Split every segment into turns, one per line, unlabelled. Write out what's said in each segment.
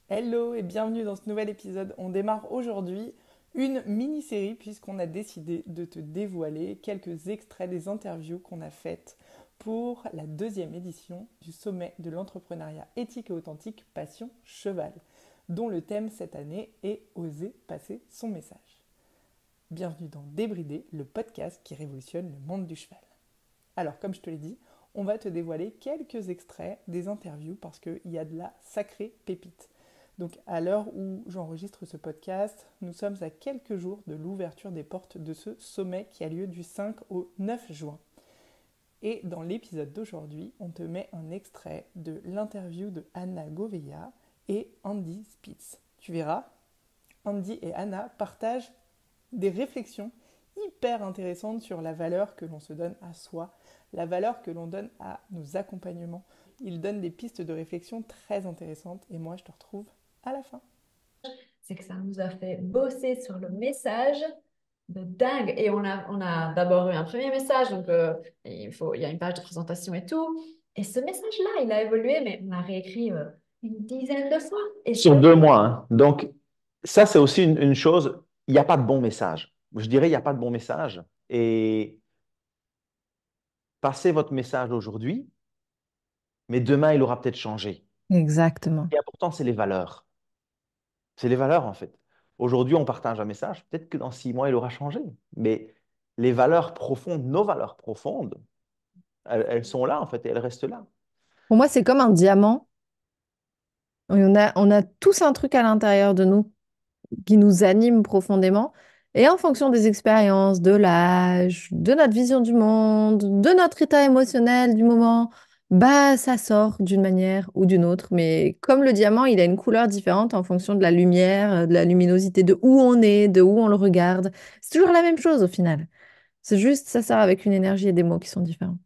Hello et bienvenue dans ce nouvel épisode. On démarre aujourd'hui une mini-série puisqu'on a décidé de te dévoiler quelques extraits des interviews qu'on a faites pour la deuxième édition du sommet de l'entrepreneuriat éthique et authentique Passion Cheval, dont le thème cette année est Oser passer son message. Bienvenue dans Débridé, le podcast qui révolutionne le monde du cheval. Alors, comme je te l'ai dit, on va te dévoiler quelques extraits des interviews parce qu'il y a de la sacrée pépite. Donc, à l'heure où j'enregistre ce podcast, nous sommes à quelques jours de l'ouverture des portes de ce sommet qui a lieu du 5 au 9 juin. Et dans l'épisode d'aujourd'hui, on te met un extrait de l'interview de Anna Govea et Andy Spitz. Tu verras, Andy et Anna partagent des réflexions hyper intéressantes sur la valeur que l'on se donne à soi, la valeur que l'on donne à nos accompagnements. Ils donnent des pistes de réflexion très intéressantes et moi je te retrouve à la fin.
C'est que ça nous a fait bosser sur le message de dingue. Et on a d'abord eu un premier message, donc il y a une page de présentation et tout. Et ce message-là, il a évolué, mais on l'a réécrit une dizaine de fois. Et
Sur
ça,
2 mois, hein. Donc, ça, c'est aussi une chose. Il n'y a pas de bon message. Je dirais, il n'y a pas de bon message. Et passez votre message aujourd'hui, mais demain, il aura peut-être changé.
exactement.
Ce qui est important, c'est les valeurs. C'est les valeurs, en fait. Aujourd'hui, on partage un message. Peut-être que dans 6 mois, il aura changé. Mais les valeurs profondes, nos valeurs profondes, elles sont là, en fait, et elles restent là.
Pour moi, c'est comme un diamant. On a tous un truc à l'intérieur de nous qui nous anime profondément. Et en fonction des expériences, de l'âge, de notre vision du monde, de notre état émotionnel du moment, bah ça sort d'une manière ou d'une autre. Mais comme le diamant, il a une couleur différente en fonction de la lumière, de la luminosité, de où on est, de où on le regarde. C'est toujours la même chose au final. C'est juste, ça sort avec une énergie et des mots qui sont différents.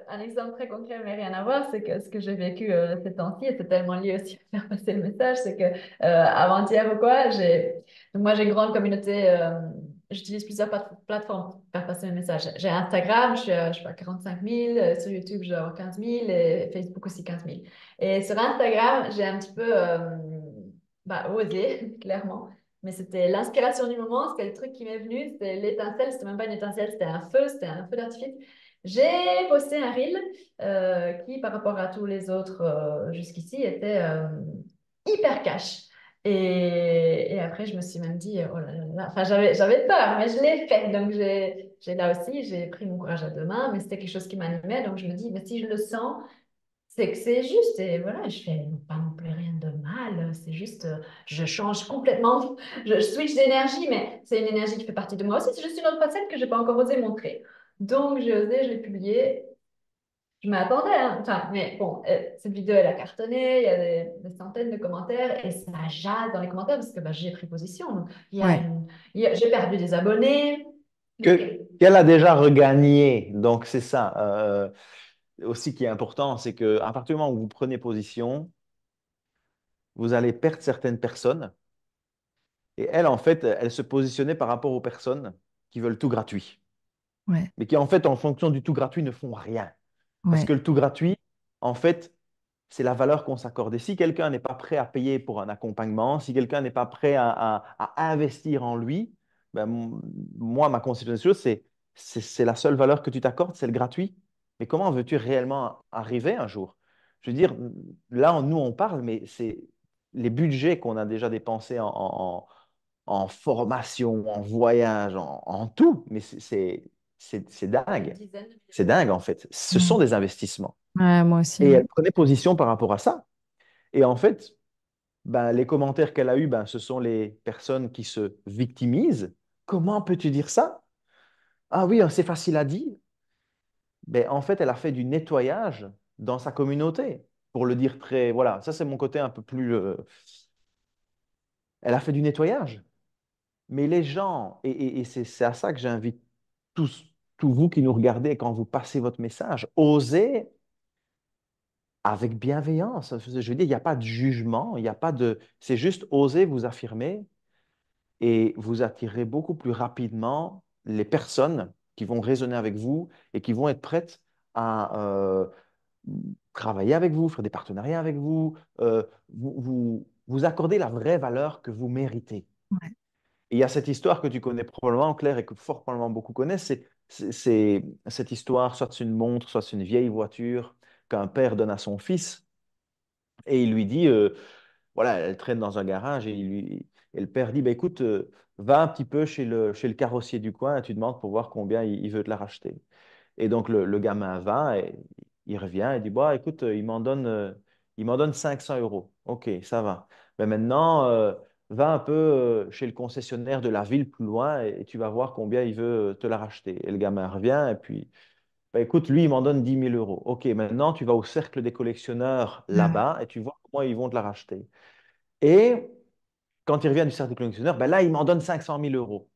Un exemple très concret, mais rien à voir, c'est que ce que j'ai vécu ces temps-ci, et c'est tellement lié aussi à faire passer le message, c'est que avant-hier ou quoi, donc moi j'ai une grande communauté, j'utilise plusieurs plateformes pour faire passer le message. J'ai Instagram, je suis à 45 000, sur YouTube je dois avoir 15 000, et Facebook aussi 15 000. Et sur Instagram, j'ai un petit peu osé, clairement. Mais c'était l'inspiration du moment, c'était le truc qui m'est venu, c'était l'étincelle, c'était même pas une étincelle, c'était un feu d'artifice. J'ai posté un reel qui, par rapport à tous les autres jusqu'ici, était hyper cash. Et après, je me suis même dit, oh là là là. Enfin, j'avais peur, mais je l'ai fait. Donc, j'ai là aussi, j'ai pris mon courage à deux mains, mais c'était quelque chose qui m'animait. Donc, je me dis, mais si je le sens, c'est que c'est juste. Et voilà, je fais pas non plus rien de mal. C'est juste, je change complètement. Je switch d'énergie, mais c'est une énergie qui fait partie de moi aussi. C'est juste une autre facette que j'ai pas encore osé montrer. Donc, j'ai osé, je l'ai publié. Je m'attendais, hein. Enfin, mais bon, cette vidéo, elle a cartonné, il y a des centaines de commentaires et ça jase dans les commentaires parce que bah, j'ai pris position. Donc,
Ouais.
j'ai perdu des abonnés.
Qu'elle a déjà regagné. Donc, c'est ça. Aussi qui est important, c'est qu'à partir du moment où vous prenez position, vous allez perdre certaines personnes. Et elle, en fait, elle se positionnait par rapport aux personnes qui veulent tout gratuit.
Ouais,
Mais qui, en fait, en fonction du tout gratuit, ne font rien. Parce
ouais,
que le tout gratuit, en fait, c'est la valeur qu'on s'accorde. Et si quelqu'un n'est pas prêt à payer pour un accompagnement, si quelqu'un n'est pas prêt à investir en lui, ben, moi, ma conception des choses, c'est la seule valeur que tu t'accordes, c'est le gratuit. Mais comment veux-tu réellement arriver un jour? Je veux dire, là, nous, on parle, mais c'est les budgets qu'on a déjà dépensés en formation, en voyage, en tout. Mais c'est
une
dingue.
dizaine de milliers
C'est
d'euros.
dingue, en fait. Ce sont
Ouais.
des investissements.
Ouais, moi aussi.
Et
Ouais.
elle prenait position par rapport à ça. Et en fait, ben, les commentaires qu'elle a eus, ben, ce sont les personnes qui se victimisent. Comment peux-tu dire ça? Ah oui, c'est facile à dire. Ben, en fait, elle a fait du nettoyage dans sa communauté. Pour le dire très... Voilà, ça c'est mon côté un peu plus... Elle a fait du nettoyage. Mais les gens, et c'est à ça que j'invite tous, tous vous qui nous regardez quand vous passez votre message, osez avec bienveillance. Je veux dire, il n'y a pas de jugement, il n'y a pas de... C'est juste oser vous affirmer et vous attirerez beaucoup plus rapidement les personnes qui vont raisonner avec vous et qui vont être prêtes à travailler avec vous, faire des partenariats avec vous, vous accorder la vraie valeur que vous méritez.
Ouais.
Et il y a cette histoire que tu connais probablement, Claire, et que fort probablement beaucoup connaissent, c'est cette histoire, soit c'est une montre, soit c'est une vieille voiture qu'un père donne à son fils, et il lui dit, voilà, elle traîne dans un garage, et le père dit, bah, écoute, va un petit peu chez le carrossier du coin, et tu demandes pour voir combien il veut te la racheter. Et donc le gamin va et il revient et dit, bah, écoute, il m'en donne 500 euros. OK, ça va. Mais maintenant, va un peu chez le concessionnaire de la ville plus loin et tu vas voir combien il veut te la racheter. Et le gamin revient et puis, bah, écoute, lui, il m'en donne 10 000 euros. OK, maintenant, tu vas au cercle des collectionneurs
Ouais.
là-bas et tu vois comment ils vont te la racheter. Et quand il revient du cercle des collectionneurs, ben là, il m'en donne 500 000 euros.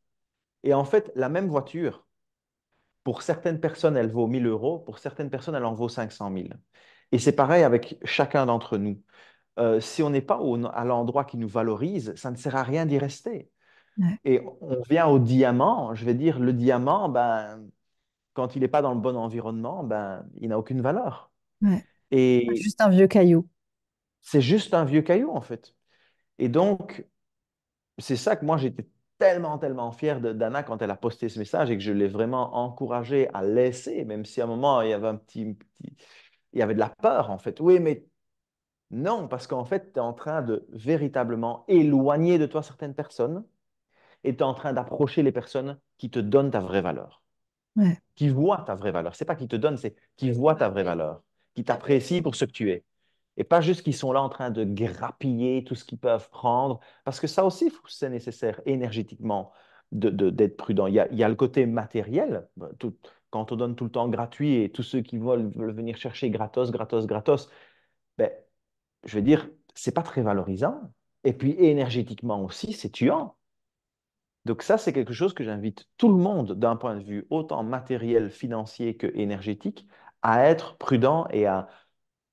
Et en fait, la même voiture, pour certaines personnes, elle vaut 1 000 euros. Pour certaines personnes, elle en vaut 500 000. Et c'est pareil avec chacun d'entre nous. Si on n'est pas à l'endroit qui nous valorise, ça ne sert à rien d'y rester.
Ouais.
Et on vient au diamant. Je vais dire, le diamant, ben, quand il n'est pas dans le bon environnement, ben, il n'a aucune valeur.
Ouais.
Et
Juste un vieux caillou.
c'est juste un vieux caillou, en fait. Et donc, c'est ça que moi, j'étais tellement, tellement fier d'Anna quand elle a posté ce message et que je l'ai vraiment encouragée à laisser, même si à un moment, il y avait il y avait de la peur, en fait. Oui, mais non, parce qu'en fait, tu es en train de véritablement éloigner de toi certaines personnes et tu es en train d'approcher les personnes qui te donnent ta vraie valeur,
Ouais.
qui voient ta vraie valeur. C'est pas qui te donnent, c'est qui voient ta vraie valeur, qui t'apprécient pour ce que tu es. Et pas juste qu'ils sont là en train de grappiller tout ce qu'ils peuvent prendre, parce que ça aussi, c'est nécessaire énergétiquement d'être prudent. Il y a le côté matériel, quand on donne tout le temps gratuit et tous ceux qui veulent venir chercher gratos, gratos, gratos, ben, je veux dire, c'est pas très valorisant. Et puis énergétiquement aussi, c'est tuant. Donc ça, c'est quelque chose que j'invite tout le monde, d'un point de vue autant matériel, financier que énergétique, à être prudent et à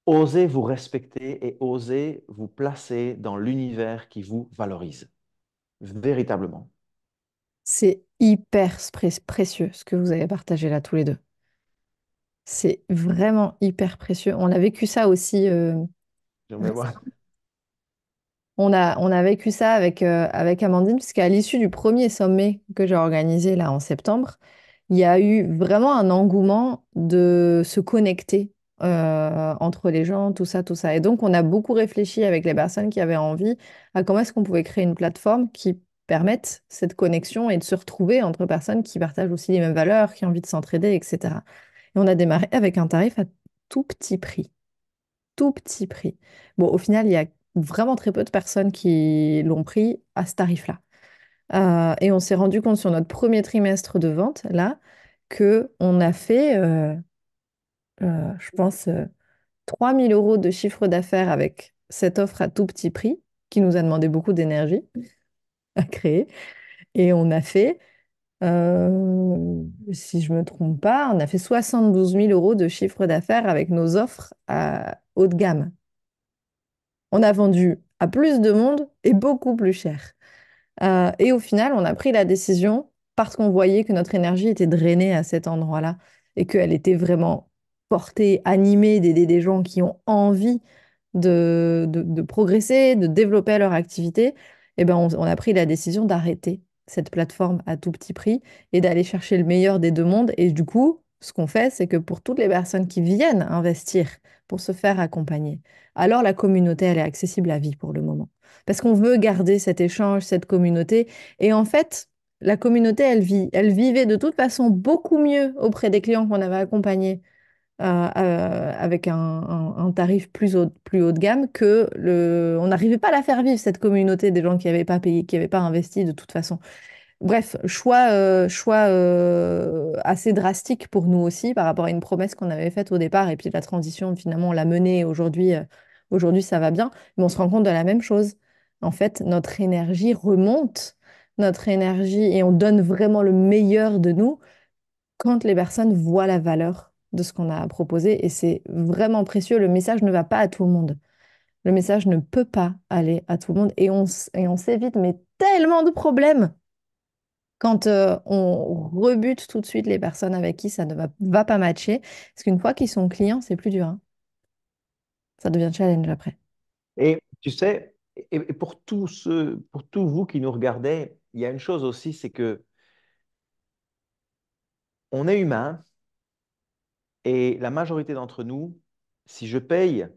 osez vous respecter et osez vous placer dans l'univers qui vous valorise, véritablement.
C'est hyper précieux ce que vous avez partagé là tous les deux. C'est vraiment hyper précieux. On a vécu ça aussi
J'aimerais voir.
récemment. On a vécu ça avec Amandine, puisqu'à l'issue du premier sommet que j'ai organisé là en septembre, il y a eu vraiment un engouement de se connecter entre les gens, tout ça, tout ça. Et donc, on a beaucoup réfléchi avec les personnes qui avaient envie à comment est-ce qu'on pouvait créer une plateforme qui permette cette connexion et de se retrouver entre personnes qui partagent aussi les mêmes valeurs, qui ont envie de s'entraider, etc. Et on a démarré avec un tarif à tout petit prix. Tout petit prix. Bon, au final, il y a vraiment très peu de personnes qui l'ont pris à ce tarif-là. Et on s'est rendu compte sur notre premier trimestre de vente, là, que on a fait, je pense, 3 000 euros de chiffre d'affaires avec cette offre à tout petit prix, qui nous a demandé beaucoup d'énergie à créer. Et on a fait, si je ne me trompe pas, on a fait 72 000 euros de chiffre d'affaires avec nos offres à haut de gamme. On a vendu à plus de monde et beaucoup plus cher. Et au final, on a pris la décision parce qu'on voyait que notre énergie était drainée à cet endroit-là et qu'elle était vraiment portée, animée d'aider des gens qui ont envie de progresser, de développer leur activité. Et ben, on a pris la décision d'arrêter cette plateforme à tout petit prix et d'aller chercher le meilleur des deux mondes. Et du coup, ce qu'on fait, c'est que pour toutes les personnes qui viennent investir pour se faire accompagner, alors la communauté, elle est accessible à vie pour le moment. Parce qu'on veut garder cet échange, cette communauté. Et en fait, la communauté, elle vit. Elle vivait de toute façon beaucoup mieux auprès des clients qu'on avait accompagnés avec un tarif plus haut de gamme que on n'arrivait pas à la faire vivre, cette communauté des gens qui n'avaient pas payé, qui n'avaient pas investi de toute façon. Bref, choix assez drastique pour nous aussi par rapport à une promesse qu'on avait faite au départ. Et puis la transition, finalement, on l'a menée. Aujourd'hui, ça va bien. Mais on se rend compte de la même chose. En fait, notre énergie remonte, notre énergie, et on donne vraiment le meilleur de nous quand les personnes voient la valeur de ce qu'on a proposé. Et c'est vraiment précieux. Le message ne va pas à tout le monde. Le message ne peut pas aller à tout le monde. Et on s'évite mais tellement de problèmes quand on rebute tout de suite les personnes avec qui ça ne va pas matcher. Parce qu'une fois qu'ils sont clients, c'est plus dur, hein. Ça devient challenge après.
Et tu sais, et pour tous ceux, pour tous vous qui nous regardez, il y a une chose aussi, c'est que on est humain et la majorité d'entre nous, si je paye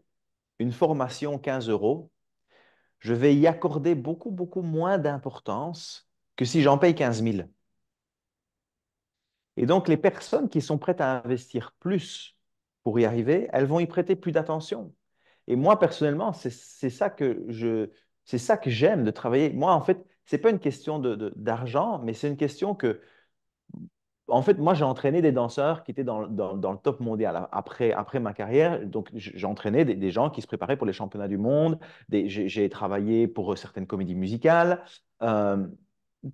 une formation 15 euros, je vais y accorder beaucoup, beaucoup moins d'importance que si j'en paye 15 000. Et donc, les personnes qui sont prêtes à investir plus pour y arriver, elles vont y prêter plus d'attention. Et moi, personnellement, c'est ça que j'aime de travailler. Moi, en fait, c'est pas une question d'argent, mais c'est une question que en fait, moi, j'ai entraîné des danseurs qui étaient dans le top mondial. Après ma carrière, donc j'ai entraîné des gens qui se préparaient pour les championnats du monde. J'ai travaillé pour certaines comédies musicales, euh,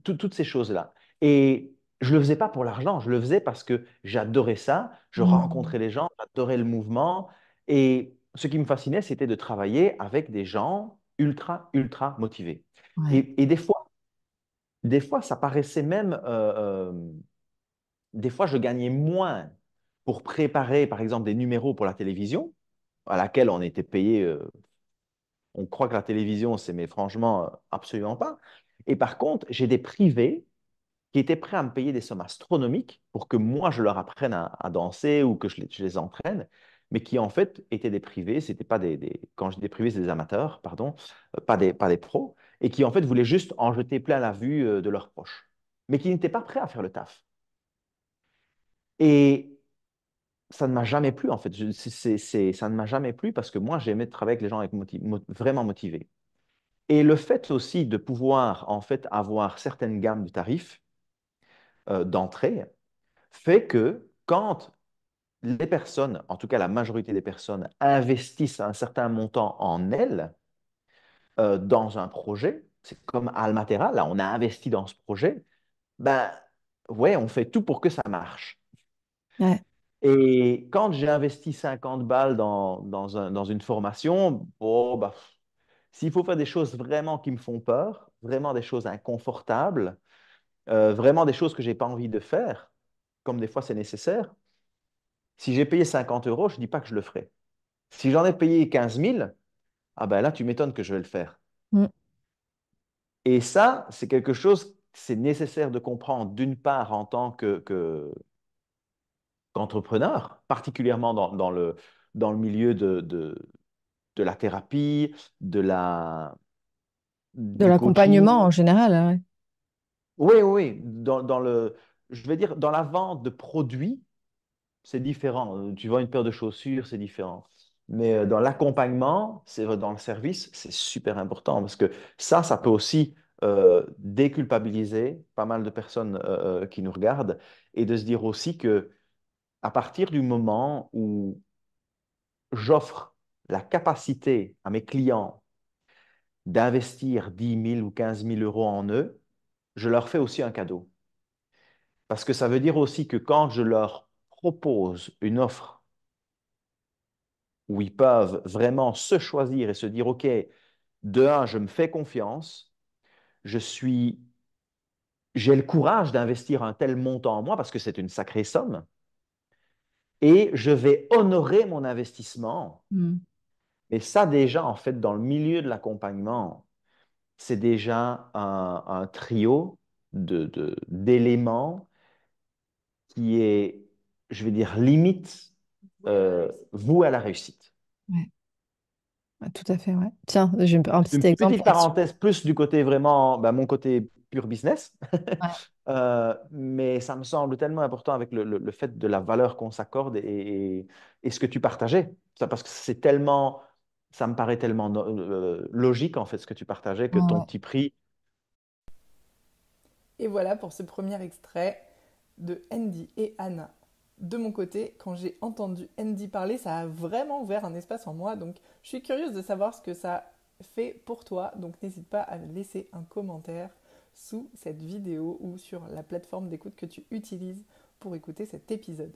toutes ces choses-là. Et je le faisais pas pour l'argent, je le faisais parce que j'adorais ça. Je
Mm.
rencontrais les gens, j'adorais le mouvement. Et ce qui me fascinait, c'était de travailler avec des gens ultra, ultra motivés.
Ouais.
Et des fois, ça paraissait même des fois, je gagnais moins pour préparer, par exemple, des numéros pour la télévision, à laquelle on était payé. On croit que la télévision, c'est, mais franchement, absolument pas. Et par contre, j'ai des privés qui étaient prêts à me payer des sommes astronomiques pour que moi, je leur apprenne à danser ou que je les entraîne, mais qui en fait étaient des privés. C'était pas quand je dis des privés, c'est des amateurs, pardon, pas des pros, et qui en fait voulaient juste en jeter plein la vue de leurs proches, mais qui n'étaient pas prêts à faire le taf. Et ça ne m'a jamais plu, en fait. Ça ne m'a jamais plu parce que moi, j'aimais travailler avec les gens vraiment motivés. Et le fait aussi de pouvoir, en fait, avoir certaines gammes de tarifs d'entrée fait que quand les personnes, en tout cas la majorité des personnes, investissent un certain montant en elles, dans un projet, c'est comme Almatera, là, on a investi dans ce projet, ben, ouais, on fait tout pour que ça marche.
Ouais.
Et quand j'ai investi 50 balles dans une formation, bon, bah, s'il faut faire des choses vraiment qui me font peur, vraiment des choses inconfortables, vraiment des choses que j'ai pas envie de faire, comme des fois c'est nécessaire, si j'ai payé 50 euros, je ne dis pas que je le ferai. Si j'en ai payé 15 000, ah ben là, tu m'étonnes que je vais le faire.
Mm.
Et ça, c'est quelque chose, c'est nécessaire de comprendre d'une part en tant qu'entrepreneur, particulièrement dans le milieu de la thérapie,
De
du
l'accompagnement
coaching.
en général, ouais.
Oui, oui, oui. Je vais dire, dans la vente de produits, c'est différent. Tu vends une paire de chaussures, c'est différent. Mais dans l'accompagnement, c'est vrai, dans le service, c'est super important parce que ça peut aussi déculpabiliser pas mal de personnes qui nous regardent et de se dire aussi que à partir du moment où j'offre la capacité à mes clients d'investir 10 000 ou 15 000 euros en eux, je leur fais aussi un cadeau. Parce que ça veut dire aussi que quand je leur propose une offre où ils peuvent vraiment se choisir et se dire, OK, de un, je me fais confiance, je suis, j'ai le courage d'investir un tel montant en moi parce que c'est une sacrée somme, et je vais honorer mon investissement.
Mm.
Et ça, déjà, en fait, dans le milieu de l'accompagnement, c'est déjà un trio d'éléments qui est, je vais dire, limite voué à la réussite.
Ouais. Ouais, tout à fait, ouais. Tiens, j'ai un
Une
petit exemple
petite
là-dessus.
parenthèse plus du côté vraiment, ben, mon côté pur business.
Ouais.
Mais ça me semble tellement important avec le fait de la valeur qu'on s'accorde et ce que tu partageais. Ça, parce que c'est tellement, ça me paraît tellement logique en fait ce que tu partageais que ton
Ouais.
petit prix.
Et voilà pour ce premier extrait de Andy et Anna. De mon côté, quand j'ai entendu Andy parler, ça a vraiment ouvert un espace en moi. Donc, je suis curieuse de savoir ce que ça fait pour toi. Donc, n'hésite pas à laisser un commentaire sous cette vidéo ou sur la plateforme d'écoute que tu utilises pour écouter cet épisode.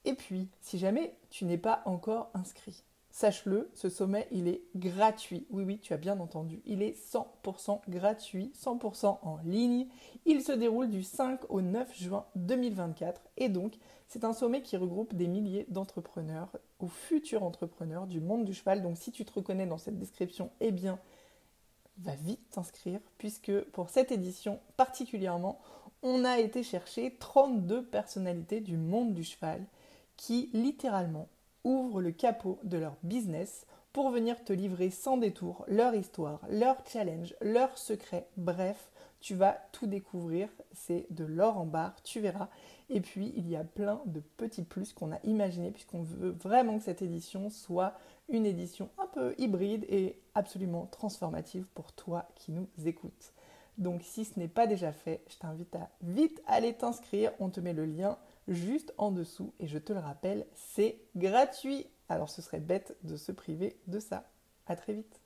Et puis, si jamais tu n'es pas encore inscrit, sache-le, ce sommet, il est gratuit. Oui, oui, tu as bien entendu. Il est 100% gratuit, 100% en ligne. Il se déroule du 5 au 9 juin 2024. Et donc, c'est un sommet qui regroupe des milliers d'entrepreneurs ou futurs entrepreneurs du monde du cheval. Donc, si tu te reconnais dans cette description, eh bien, va vite t'inscrire, puisque pour cette édition particulièrement, on a été chercher 32 personnalités du monde du cheval qui, littéralement, ouvrent le capot de leur business pour venir te livrer sans détour leur histoire, leur challenge, leurs secrets. Bref, tu vas tout découvrir, c'est de l'or en barre, tu verras. Et puis, il y a plein de petits plus qu'on a imaginés puisqu'on veut vraiment que cette édition soit une édition un peu hybride et absolument transformative pour toi qui nous écoutes. Donc, si ce n'est pas déjà fait, je t'invite à vite aller t'inscrire. On te met le lien juste en dessous et je te le rappelle, c'est gratuit. Alors, ce serait bête de se priver de ça. À très vite.